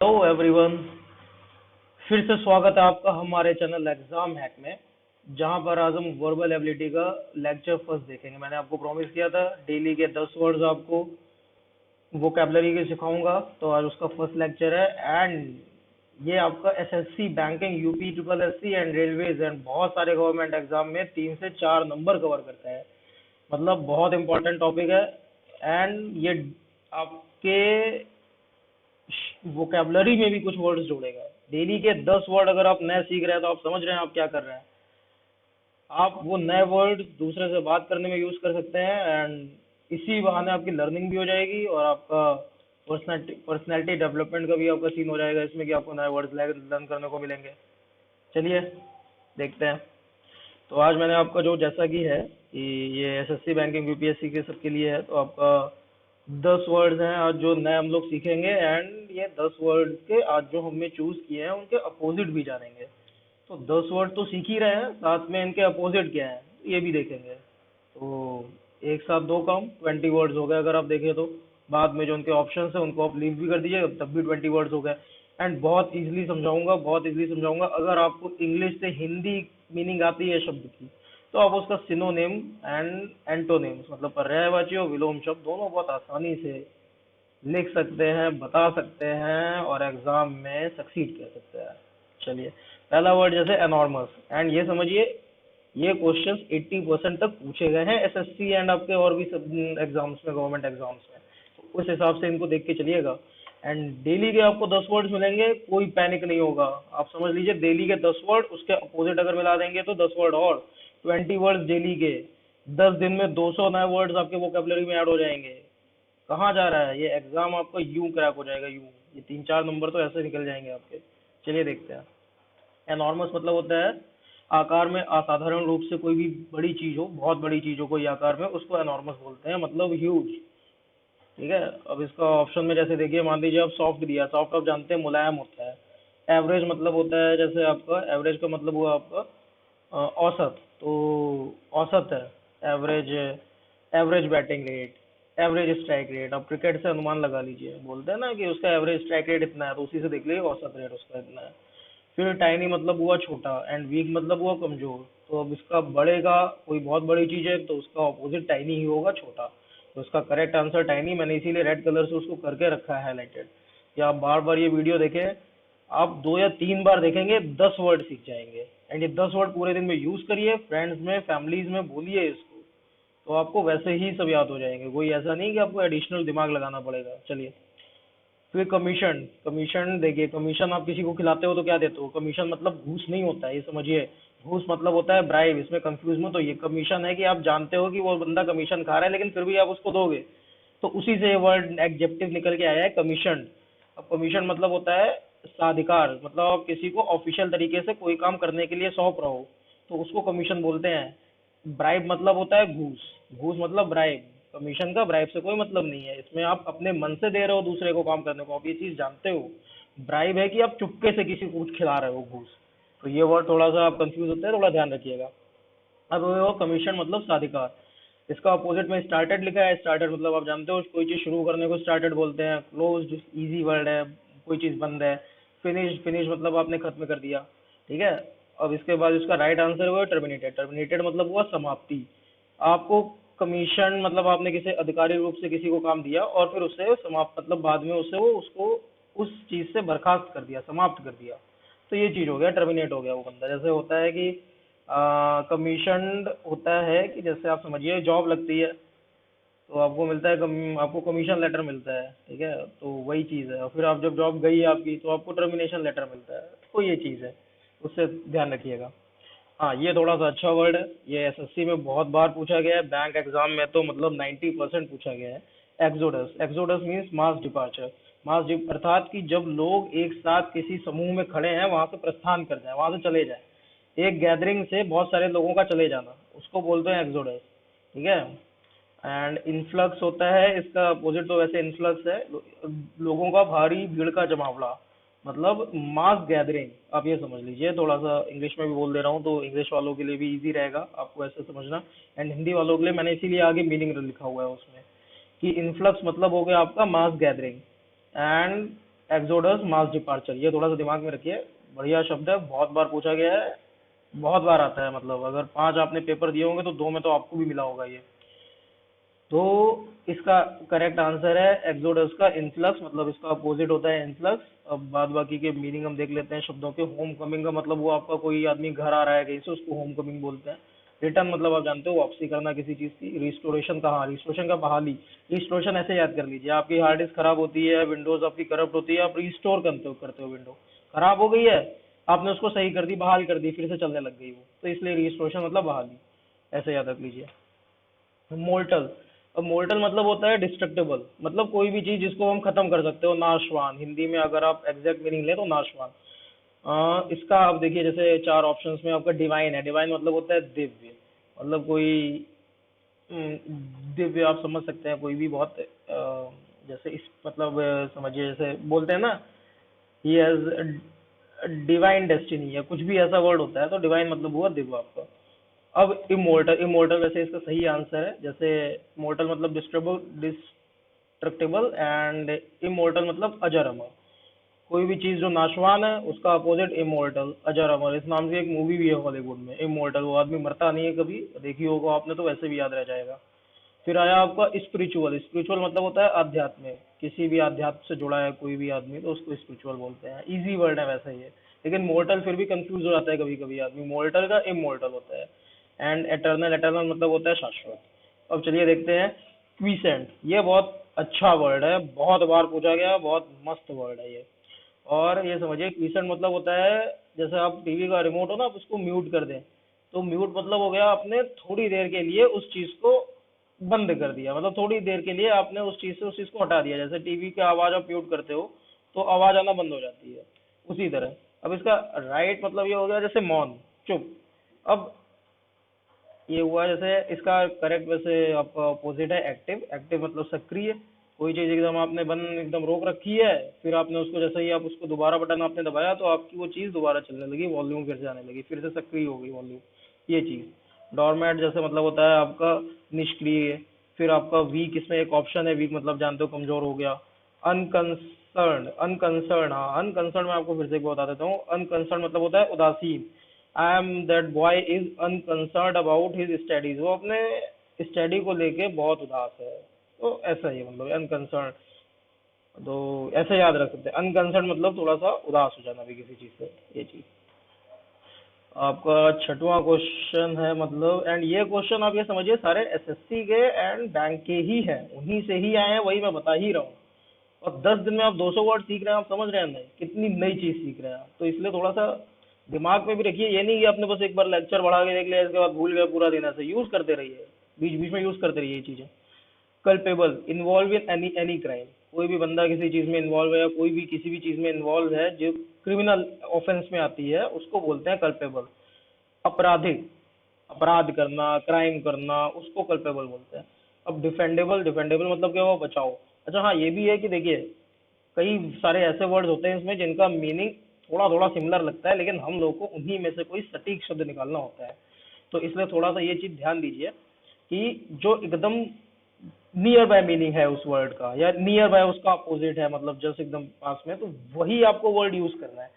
Hello everyone. फिर से स्वागत है आपका हमारे चैनल एग्जाम हैक में, जहां पर आज हम वर्बल एबिलिटी का लेक्चर फर्स्ट देखेंगे। मैंने आपको प्रॉमिस किया था डेली के 10 वर्ड्स आपको वोकेबलरी के सिखाऊंगा, तो आज उसका फर्स्ट लेक्चर है। एंड ये आपका SSC, banking, UP triple SC and railways and बहुत सारे गवर्नमेंट एग्जाम में 3 से 4 नंबर कवर करता है। मतलब बहुत इंपॉर्टेंट टॉपिक है। एंड ये आपके वोकेबलरी में भी कुछ वर्ड्स जोड़ेगा। डेली के 10 वर्ड अगर आप नए सीख रहे हैं तो आप समझ रहे हैं आप क्या कर रहे हैं। आप वो नए वर्ड दूसरे से बात करने में यूज कर सकते हैं, एंड इसी बहाने आपकी लर्निंग भी हो जाएगी और आपका पर्सनैलिटी डेवलपमेंट का भी आपका सीन हो जाएगा इसमें कि आपको नए वर्ड्स लर्न करने को मिलेंगे। चलिए देखते हैं। तो आज मैंने आपका जो जैसा कि है कि ये एसएससी, बैंकिंग, यूपीएससी के सबके लिए है, तो आपका 10 वर्ड्स हैं आज जो नए हम लोग सीखेंगे। एंड ये 10 वर्ड के आज जो हमने चूज किए हैं उनके अपोजिट भी जानेंगे। तो 10 वर्ड तो सीख ही रहे हैं, साथ में इनके अपोजिट क्या है ये भी देखेंगे। तो एक साथ दो काम, 20 वर्ड्स हो गए अगर आप देखें तो। बाद में जो उनके ऑप्शन है उनको आप लीव भी कर दीजिए, तब भी 20 वर्ड्स हो गए। एंड बहुत इजीली समझाऊंगा, बहुत इजीली समझाऊंगा। अगर आपको इंग्लिश से हिंदी मीनिंग आती है शब्द की, तो आप उसका सिनोनिम एंड एंटोनिम्स मतलब पर्यायवाची और विलोम शब्द दोनों बहुत आसानी से लिख सकते हैं, बता सकते हैं और एग्जाम में सक्सीड कर सकते हैं। चलिए, पहला वर्ड जैसे एनॉर्मस। एंड ये समझिए, ये क्वेश्चंस 80% तक पूछे गए हैं एसएससी एंड आपके और भी सब एग्जाम्स में, गवर्नमेंट एग्जाम्स में। तो उस हिसाब से इनको देख के चलिएगा। एंड डेली के आपको 10 वर्ड्स मिलेंगे, कोई पैनिक नहीं होगा। आप समझ लीजिए डेली के 10 वर्ड, उसके अपोजिट अगर मिला देंगे तो 10 वर्ड और 20 वर्ड्स डेली के। 10 दिन में 200 नए वर्ड्स आपके वोकेबलरी में ऐड हो जाएंगे। कहाँ जा रहा है ये एग्जाम, आपका यूं क्रैक हो जाएगा यूं। ये 3-4 नंबर तो ऐसे निकल जाएंगे आपके। चलिए देखते हैं। एनॉर्मस मतलब होता है आकार में असाधारण रूप से कोई भी बड़ी चीज हो, बहुत बड़ी चीज हो कोई आकार में, उसको एनॉर्मस बोलते हैं, मतलब ह्यूज। ठीक है। अब इसका ऑप्शन में जैसे देखिए, मान लीजिए आप सॉफ्ट दिया। सॉफ्ट आप जानते हैं मुलायम होता है। एवरेज मतलब होता है, जैसे आपका एवरेज का मतलब हुआ आपका औसत। तो औसत है average. Average batting rate, average strike rate, आप क्रिकेट से अनुमान लगा लीजिए। बोलते हैं ना कि उसका एवरेज स्ट्राइक रेट इतना है, तो उसी से देख लीजिए औसत रेट उसका इतना है। फिर टाइनी मतलब हुआ छोटा, एंड वीक मतलब हुआ कमजोर। तो अब इसका बड़े का, कोई बहुत बड़ी चीज है तो उसका ऑपोजिट टाइनी ही होगा, छोटा। तो इसका करेक्ट आंसर टाइनी। मैंने इसीलिए रेड कलर से उसको करके रखा है हाईलाइटेड, कि आप बार बार ये वीडियो देखें। आप 2 या 3 बार देखेंगे, 10 वर्ड सीख जाएंगे। एंड ये 10 वर्ड पूरे दिन में यूज करिए, फ्रेंड्स में, फैमिलीज में बोलिए इसको, तो आपको वैसे ही सब याद हो जाएंगे। कोई ऐसा नहीं कि आपको एडिशनल दिमाग लगाना पड़ेगा। चलिए, फिर कमीशन। कमीशन देखिए, कमीशन आप किसी को खिलाते हो तो क्या देते हो? कमीशन मतलब घूस नहीं होता है, ये समझिए। घूस मतलब होता है ब्राइब, इसमें कंफ्यूज मत होइए। कमीशन है कि आप जानते हो कि वो बंदा कमीशन खा रहा है, लेकिन फिर भी आप उसको दोगे। तो उसी से ये वर्ड एडजेक्टिव निकल के आया है, कमीशन। अब कमीशन मतलब होता है साधिकार, मतलब आप किसी को ऑफिशियल तरीके से कोई काम करने के लिए सौंप रहो, तो उसको कमीशन बोलते हैं। ब्राइब मतलब होता है घूस। घूस मतलब ब्राइब। कमीशन का ब्राइब से कोई मतलब नहीं है, इसमें आप अपने मन से दे रहे हो दूसरे को काम करने को, आप ये चीज जानते हो। ब्राइब है कि आप चुपके से किसी को कुछ खिला रहे हो, घूस। तो ये वर्ड थोड़ा सा आप कंफ्यूज होते हैं, थोड़ा ध्यान रखिएगा। अब वो कमीशन मतलब साधिकार। इसका अपोजिट में स्टार्टेड लिखा है। स्टार्टेड मतलब आप जानते हो, कोई चीज शुरू करने को स्टार्टेड बोलते हैं। क्लोज्ड इजी वर्ड है, कोई चीज बंद है। फिनिश, फिनिश मतलब आपने खत्म कर दिया। ठीक है। अब इसके बाद इसका राइट आंसर हुआ टर्मिनेटेड। टर्मिनेटेड मतलब हुआ समाप्ति। आपको कमीशन मतलब आपने किसी अधिकारी रूप से किसी को काम दिया और फिर उससे समाप्त मतलब बाद में उससे वो उसको उस चीज से बर्खास्त कर दिया, समाप्त कर दिया। तो ये चीज हो गया, टर्मिनेट हो गया वो बंदा। जैसे होता है कि कमीशन होता है कि जैसे आप समझिए जॉब लगती है, तो आपको मिलता है आपको कमीशन लेटर मिलता है। ठीक है। तो वही चीज़ है। और फिर आप जब जॉब गई आपकी तो आपको टर्मिनेशन लेटर मिलता है। तो ये चीज़ है, उससे ध्यान रखिएगा। हाँ, ये थोड़ा सा अच्छा वर्ड है। ये एसएससी में बहुत बार पूछा गया है, बैंक एग्जाम में तो मतलब 90% पूछा गया है। Exodus. Exodus means mass departure. अर्थात कि जब लोग एक साथ किसी समूह में खड़े हैं, वहां से प्रस्थान कर जाए, वहां से चले जाए। एक गैदरिंग से बहुत सारे लोगों का चले जाना, उसको बोलते हैं एक्सोडस। ठीक है। एंड इन्फ्लक्स होता है, इसका अपोजिट तो वैसे इन्फ्लक्स है, लोगों का भारी भीड़ का जमावड़ा, मतलब मास गैदरिंग। आप ये समझ लीजिए, थोड़ा सा इंग्लिश में भी बोल दे रहा हूँ तो इंग्लिश वालों के लिए भी इजी रहेगा आपको ऐसे समझना। एंड हिंदी वालों के लिए मैंने इसीलिए आगे मीनिंग लिखा हुआ है उसमें, कि इन्फ्लक्स मतलब हो गया आपका mass gathering. And exodus mass departure, ये थोड़ा सा दिमाग में रखिए, बढ़िया शब्द है, बहुत बार पूछा गया है, बहुत बार आता है, मतलब अगर 5 आपने पेपर दिए होंगे तो 2 में तो आपको भी मिला होगा ये। तो इसका करेक्ट आंसर है एक्सोडस का इन्फ्लक्स, मतलब इसका अपोजिट होता है इन्फ्लक्स। अब बाद बाकी के मीनिंग हम देख लेते हैं शब्दों के। होम कमिंग का मतलब वो आपका कोई आदमी घर आ रहा है कहीं से, उसको होम कमिंग बोलते हैं। रिटर्न मतलब आप जानते हो वापसी करना किसी चीज की। रिस्टोरेशन का, हाँ, रिस्टोरेशन का बहाली। रिस्टोरेशन ऐसे याद कर लीजिए, आपकी हार्ड डिस्क खराब होती है, विंडोज आपकी करप्ट होती है, आप रिस्टोर करते हो विंडो, खराब हो गई है, आपने उसको सही कर दी, बहाल कर दी, फिर से चलने लग गई वो, तो इसलिए रिस्टोरेशन मतलब बहाली, ऐसे याद रख लीजिए। मोर्टल, अब मोर्टल मतलब होता है डिस्ट्रक्टेबल, मतलब कोई भी चीज जिसको हम खत्म कर सकते हो, नाशवान, हिंदी में अगर आप एग्जैक्ट मीनिंग लें तो नाशवान। इसका आप देखिए, जैसे 4 ऑप्शंस में आपका डिवाइन है। डिवाइन मतलब होता है दिव्य, मतलब कोई दिव्य, आप समझ सकते हैं, कोई भी बहुत जैसे इस मतलब समझिए, जैसे बोलते हैं ना, ही हैज डिवाइन डेस्टिनी, या कुछ भी ऐसा वर्ड होता है, तो डिवाइन मतलब हुआ दिव्य आपका। अब इमोर्टल, इमोर्टल वैसे इसका सही आंसर है, जैसे मोर्टल मतलब डिस्ट्रक्टेबल एंड इमोर्टल मतलब अजर अमर। कोई भी चीज जो नाशवान है उसका अपोजिट इमोर्टल, अजर अमर। इस नाम से एक मूवी भी है हॉलीवुड में, इमोर्टल, वो आदमी मरता नहीं है कभी, देखी होगा आपने तो वैसे भी याद रह जाएगा। फिर आया आपका स्पिरिचुअल। स्पिरिचुअल मतलब होता है आध्यात्म, किसी भी आध्यात्म से जुड़ा है कोई भी आदमी तो उसको स्पिरिचुअल बोलते हैं। इजी वर्ड है वैसे ये, लेकिन मोर्टल फिर भी कंफ्यूज हो जाता है कभी कभी आदमी, मोर्टल का इमोर्टल होता है। एंड एटर्नल, एटर्नल मतलब होता है शाश्वत। अब चलिए देखते हैं क्वीसेंट। ये बहुत अच्छा वर्ड है, बहुत बार पूछा गया, बहुत मस्त वर्ड है ये। और ये समझिए क्वीसेंट मतलब होता है, जैसे आप टीवी का रिमोट हो ना, आप उसको म्यूट कर दें, तो म्यूट मतलब हो गया आपने थोड़ी देर के लिए उस चीज को बंद कर दिया, मतलब थोड़ी देर के लिए आपने उस चीज से उस चीज को हटा दिया। जैसे टीवी की आवाज आप म्यूट करते हो तो आवाज आना बंद हो जाती है, उसी तरह। अब इसका राइट मतलब ये हो गया जैसे मौन, चुप। अब ये हुआ जैसे, इसका करेक्ट वैसे आपका अपोजिट है एक्टिव। एक्टिव मतलब सक्रिय, कोई चीज एकदम आपने बंद एकदम रोक रखी है, फिर आपने उसको, जैसे ही आप उसको दोबारा बटन आपने दबाया तो आपकी वो चीज दोबारा चलने लगी, वॉल्यूम फिर से आने लगी, फिर से सक्रिय हो गई वॉल्यूम, ये चीज। डोरमैट जैसे मतलब होता है आपका निष्क्रिय। फिर आपका वीक, इसमें एक ऑप्शन है वीक मतलब जानते हो कमजोर हो गया। अनकंसर्न, अनकंसर्न, हाँ अनकंसर्न मैं आपको फिर से एक बार बता देता हूँ। अनकंसर्न मतलब होता है उदासीन। I am that boy is unconcern about his studies, वो अपने स्टडी को लेके बहुत उदास है, तो ऐसा ही है, मतलब अनकंसर्न। तो ऐसे याद रख सकते हैं, अनकंसर्न मतलब थोड़ा सा उदास हो जाना भी किसी चीज से, ये चीज। आपका छठवां क्वेश्चन है, मतलब एंड ये क्वेश्चन आप ये समझिए सारे एसएससी के एंड बैंक के ही हैं, उन्हीं से ही आए हैं, वही मैं बता ही रहा हूँ। और 10 दिन में आप 200 वर्ड सीख रहे हैं, आप समझ रहे हैं नहीं कितनी नई चीज सीख रहे हैं आप, तो इसलिए थोड़ा सा दिमाग में भी रखिए। ये नहीं कि आपने बस एक बार लेक्चर बढ़ा के देख लिया, इसके बाद भूल गए पूरा दिन, ऐसे यूज करते रहिए, बीच बीच में यूज करते रहिए ये चीजें। Culpable, involve in any any crime, कोई भी बंदा किसी चीज में इन्वॉल्व है, या कोई भी किसी भी चीज में इन्वॉल्व है जो क्रिमिनल ऑफेंस में आती है, उसको बोलते हैं कल्पेबल। अपराधिक, अपराध करना, क्राइम करना, उसको कल्पेबल बोलते हैं। अब डिफेंडेबल, डिफेंडेबल मतलब क्या हुआ, बचाओ। अच्छा हाँ, ये भी है कि देखिए कई सारे ऐसे वर्ड्स होते हैं इसमें जिनका मीनिंग थोड़ा थोड़ा सिमिलर लगता है, लेकिन हम लोग को उन्हीं में से कोई सटीक शब्द निकालना होता है, तो इसलिए थोड़ा सा ये चीज ध्यान दीजिए कि जो एकदम नियर बाय मीनिंग है उस वर्ड का, या नियर बाय उसका अपोजिट है, मतलब जस्ट एकदम पास में, तो वही आपको वर्ड यूज करना है।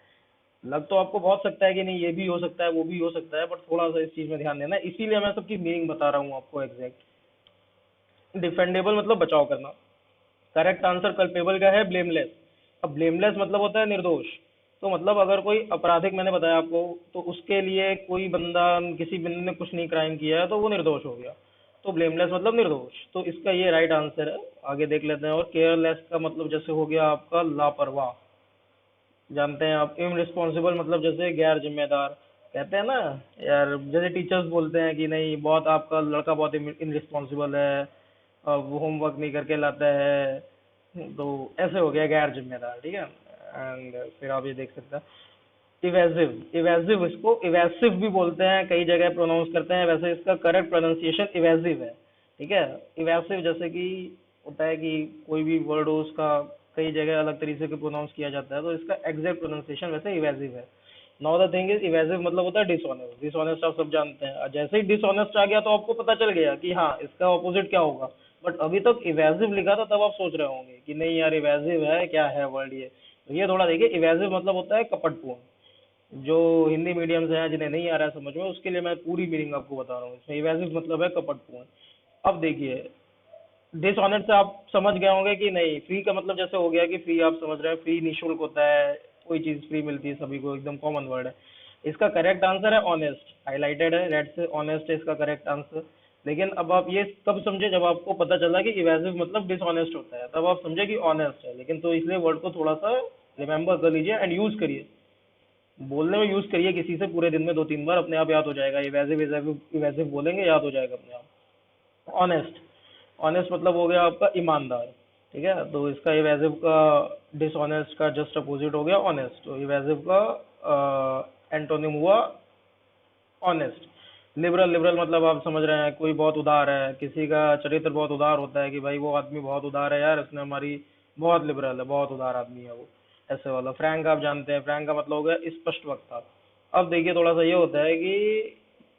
लग तो आपको बहुत सकता है कि नहीं ये भी हो सकता है वो भी हो सकता है, बट थोड़ा सा इस चीज में ध्यान देना है, इसीलिए मैं सबकी मीनिंग बता रहा हूँ आपको एग्जैक्ट। डिफेंडेबल मतलब बचाव करना। करेक्ट आंसर कल्पेबल का है ब्लेमलेस। अब ब्लेमलेस मतलब होता है निर्दोष, तो मतलब अगर कोई आपराधिक, मैंने बताया आपको, तो उसके लिए कोई बंदा, किसी बंदे ने कुछ नहीं क्राइम किया है तो वो निर्दोष हो गया, तो ब्लेमलेस मतलब निर्दोष, तो इसका ये राइट आंसर है। आगे देख लेते हैं। और केयरलेस का मतलब जैसे हो गया आपका लापरवाह, जानते हैं आप। इनरिस्पॉन्सिबल मतलब जैसे गैर जिम्मेदार, कहते हैं ना यार, जैसे टीचर्स बोलते हैं कि नहीं बहुत आपका लड़का बहुत इनरिस्पॉन्सिबल है, वो होमवर्क नहीं करके लाता है, तो ऐसे हो गया गैर जिम्मेदार, ठीक है। एंड फिर आप ये देख सकते हैं इवेसिव, इवेसिव, इसको इवेसिव भी बोलते हैं, कई जगह प्रोनाउंस करते हैं, वैसे इसका करेक्ट प्रोनाउंसिएशन इवेसिव है, ठीक है। इवेसिव जैसे कि होता है कि कोई भी वर्ड हो उसका कई जगह अलग तरीके से प्रोनाउंस किया जाता है, तो इसका एग्जैक्ट प्रोनाउंसिएशन वैसे इवेसिव है। Now the thing is, evasive मतलब होता है डिसऑनेस्ट। डिसऑनेस्ट आप सब जानते हैं, जैसे ही डिसऑनेस्ट आ गया तो आपको पता चल गया कि हाँ इसका ऑपोजिट क्या होगा, बट अभी तक इवेसिव लिखा था तब आप सोच रहे होंगे कि नहीं यार इवेसिव है क्या है वर्ड ये, तो ये थोड़ा देखिए, इवेसिव मतलब होता है कपटपूर्ण। जो हिंदी मीडियम से है, जिन्हें नहीं आ रहा है समझ में, उसके लिए मैं पूरी मीनिंग आपको बता रहा हूँ। इसमें इवेसिव मतलब है कपटपूर्ण। अब देखिए, डिसऑनेस्ट से आप समझ गए होंगे कि नहीं। फ्री का मतलब जैसे हो गया कि फ्री, आप समझ रहे हैं, फ्री निःशुल्क होता है, कोई चीज फ्री मिलती है सभी को, एकदम कॉमन वर्ड है। इसका करेक्ट आंसर है ऑनेस्ट, हाईलाइटेड है रेड से, ऑनेस्ट है इसका करेक्ट आंसर। लेकिन अब आप ये कब समझे, जब आपको पता चला कि इवेसिव मतलब डिसऑनेस्ट होता है, तब आप समझे कि ऑनेस्ट है। लेकिन तो इसलिए वर्ड को थोड़ा सा रिमेम्बर कर लीजिए एंड यूज करिए, बोलने में यूज करिए किसी से, पूरे दिन में 2-3 बार, अपने आप याद हो जाएगा। इवेसिव इवेसिव इवेसिव बोलेंगे, याद हो जाएगा अपने आप। ऑनेस्ट, ऑनेस्ट मतलब हो गया आपका ईमानदार। ठीक है, तो इसका इवेसिव का, डिसऑनेस्ट का जस्ट अपोजिट हो गया ऑनेस्ट। तो इवेसिव का एंटोनिम हुआ ऑनेस्ट। लिबरल, लिबरल मतलब आप समझ रहे हैं, कोई बहुत उदार है, किसी का चरित्र बहुत उदार होता है कि भाई वो आदमी बहुत उदार है यार, इसने हमारी, बहुत लिबरल है, बहुत उदार आदमी है वो, ऐसे वाला। फ्रैंक आप जानते हैं, फ्रैंक का मतलब हो गया स्पष्ट वक्ता। अब देखिए थोड़ा सा ये होता है कि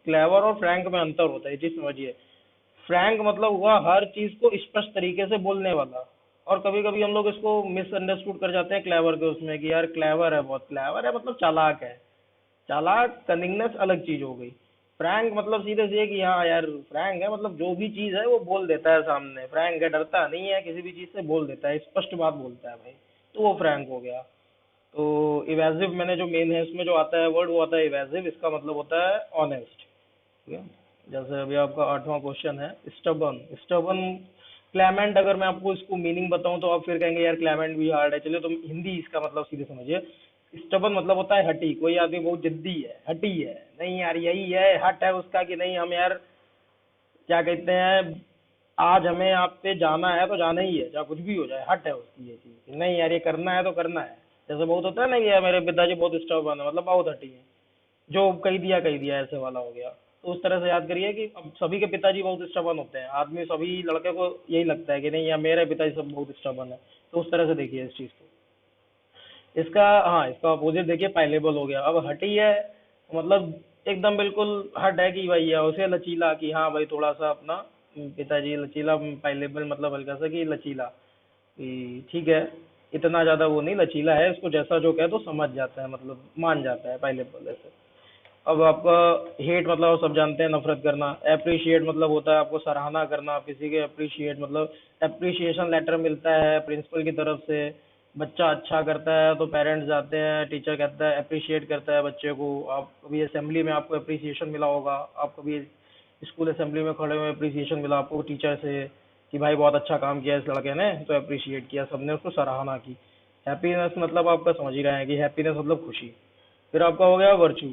क्लेवर और फ्रैंक में अंतर होता है, ये चीज समझिए। फ्रैंक मतलब हुआ हर चीज को स्पष्ट तरीके से बोलने वाला। और कभी कभी हम लोग इसको मिसअंडरस्टूड कर जाते हैं क्लेवर के उसमें, कि यार क्लेवर है, बहुत क्लेवर है मतलब चालाक है। चालाक, कनिंगनेस अलग चीज हो गई। फ्रैंक मतलब सीधे से कि हाँ यार फ्रैंक है, मतलब जो भी चीज है वो बोल देता है सामने। फ्रैंक है, डरता नहीं है किसी भी चीज से, बोल देता है, स्पष्ट बात बोलता है भाई, तो वो फ्रैंक हो गया। तो इवेसिव, मैंने जो मेन है इसमें जो आता है वर्ड, वो आता है इवेसिव, इसका मतलब होता है ऑनेस्ट। ठीक है, जैसे अभी आपका 8वां क्वेश्चन है, स्टबन। स्टबन, क्लेमेंट, अगर मैं आपको इसको मीनिंग बताऊं तो आप फिर कहेंगे यार क्लेमेंट भी हार्ड है। चलिए तो हिंदी इसका मतलब सीधे समझिए। स्टबन मतलब होता है हठी, कोई आदमी बहुत जिद्दी है, हठी है, नहीं यार यही है, हट है उसका कि नहीं हम यार, क्या कहते हैं, आज हमें आप पे जाना है तो जाना ही है, चाहे कुछ भी हो जाए, हट है उसकी ये चीज कि नहीं यार ये करना है तो करना है। जैसे बहुत होता है ना कि यार मेरे पिताजी बहुत स्टबन है, मतलब बहुत हठी है, जो कह दिया ऐसे वाला हो गया। तो उस तरह से याद करिए कि अब सभी के पिताजी बहुत स्टबन होते हैं, आदमी सभी लड़के को यही लगता है कि नहीं यार मेरे पिताजी सब बहुत स्टबन है। तो उस तरह से देखिए इस चीज को। इसका, हाँ इसका अपोजिट देखिए, पाइलेबल हो गया। अब हटी है मतलब एकदम बिल्कुल हट है कि भाई, है उसे लचीला कि हाँ भाई थोड़ा सा अपना, पिताजी लचीला। पाइलेबल मतलब हल्का सा कि लचीला, कि ठीक है, इतना ज्यादा वो नहीं, लचीला है, इसको जैसा जो कहे तो समझ जाता है, मतलब मान जाता है, पाइलेबल ऐसे। अब आपका हेट मतलब आप सब जानते हैं, नफरत करना। अप्रिशिएट मतलब होता है आपको सराहना करना, आप किसी के अप्रिशिएट मतलब अप्रिशिएशन लेटर मिलता है प्रिंसिपल की तरफ से। बच्चा अच्छा करता है तो पेरेंट्स जाते हैं, टीचर कहता है, अप्रिशिएट करता है बच्चे को। आप कभी असेंबली में आपको अप्रिसिएशन मिला होगा, आप कभी स्कूल असेंबली में खड़े हुए अप्रिसिएशन मिला आपको टीचर से, कि भाई बहुत अच्छा काम किया इस लड़के ने, तो अप्रिशिएट किया, सबने उसको सराहना की। हैप्पीनेस मतलब आपका समझ ही रहे हैं कि हैप्पीनेस मतलब खुशी। फिर आपका हो गया वर्चू।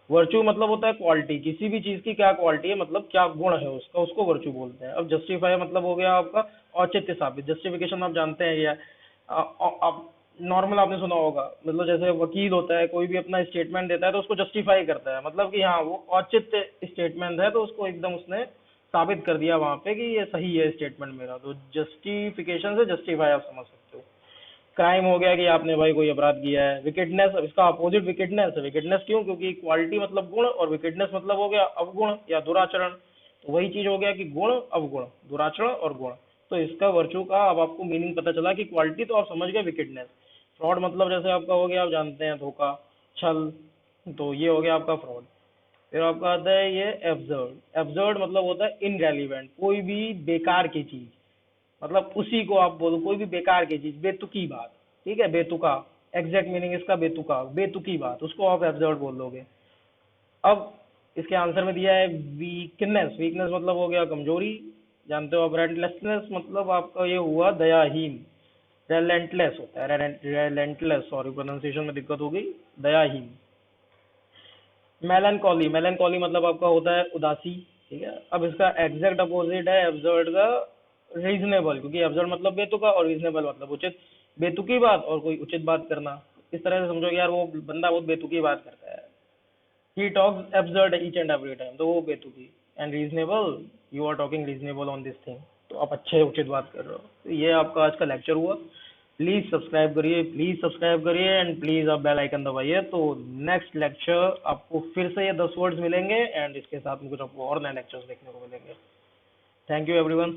वर्चू मतलब होता है क्वालिटी, किसी भी चीज की क्या क्वालिटी है, मतलब क्या गुण है उसका, उसको वर्चू बोलते हैं। अब जस्टिफाई मतलब हो गया आपका औचित्य साबित। जस्टिफिकेशन आप जानते हैं या, आप नॉर्मल आपने सुना होगा, मतलब जैसे वकील होता है, कोई भी अपना स्टेटमेंट देता है तो उसको जस्टिफाई करता है, मतलब कि हाँ वो औचित्य स्टेटमेंट है, तो उसको एकदम उसने साबित कर दिया वहां पे कि ये सही है स्टेटमेंट मेरा। तो जस्टिफिकेशन से जस्टिफाई आप समझ सकते हो। क्राइम हो गया कि आपने भाई कोई अपराध किया है। विकेटनेस, अब इसका अपोजिट विकेटनेस है। विकेटनेस क्यों? क्योंकि क्वालिटी मतलब गुण, और विकेटनेस मतलब हो गया अवगुण या दुराचरण। तो वही चीज हो गया कि गुण, अवगुण, दुराचरण और गुण। तो इसका वर्चू का अब आपको मीनिंग पता चला कि क्वालिटी तो आप समझ गए, विकेटनेस। फ्रॉड मतलब जैसे आपका हो गया, आप जानते हैं, धोखा, छल, तो ये हो गया आपका फ्रॉड। फिर आपका आता है ये एब्सर्ड। एब्सर्ड मतलब होता है इनरेलीवेंट, कोई भी बेकार की चीज, मतलब उसी को आप बोलो कोई भी बेकार की चीज, बेतुकी बात। ठीक है, बेतुका, एग्जैक्ट मीनिंग इसका बेतुका, बेतुकी बात, उसको आप एब्सर्ड बोल दोगे। अब इसके आंसर में दिया है वीकनेस। वीकनेस मतलब हो गया कमजोरी, जानते हो आप। रेंटलेसनेस मतलब आपका ये हुआ दयाहीन। रेलेंटलेस होता है, रेलेंटलेस, सॉरी प्रोनाउंसिएशन में दिक्कत हो गई, दयाहीन। मेलनकॉली, मेलनकॉली मतलब आपका होता है उदासी। ठीक है, अब इसका एग्जैक्ट अपोजिट है एब्सर्ड का, रीजनेबल, क्योंकि एब्सर्ड मतलब बेतुका और रीजनेबल मतलब उचित। बेतुकी बात और कोई उचित बात करना, इस तरह से समझो कि यार वो बंदा बहुत बेतुकी बात करता है। He talks absurd each and every time, तो वो बेतुकी। And reasonable, you are talking reasonable on this thing, तो आप अच्छे उचित बात कर रहे हो। तो ये आपका आज का लेक्चर हुआ। प्लीज सब्सक्राइब करिए, प्लीज सब्सक्राइब करिए, एंड प्लीज आप बेल आइकन दबाइए। तो नेक्स्ट लेक्चर आपको फिर से ये 10 वर्ड्स मिलेंगे, एंड इसके साथ में कुछ आपको और नए लेक्चर्स देखने को मिलेंगे। Thank you everyone.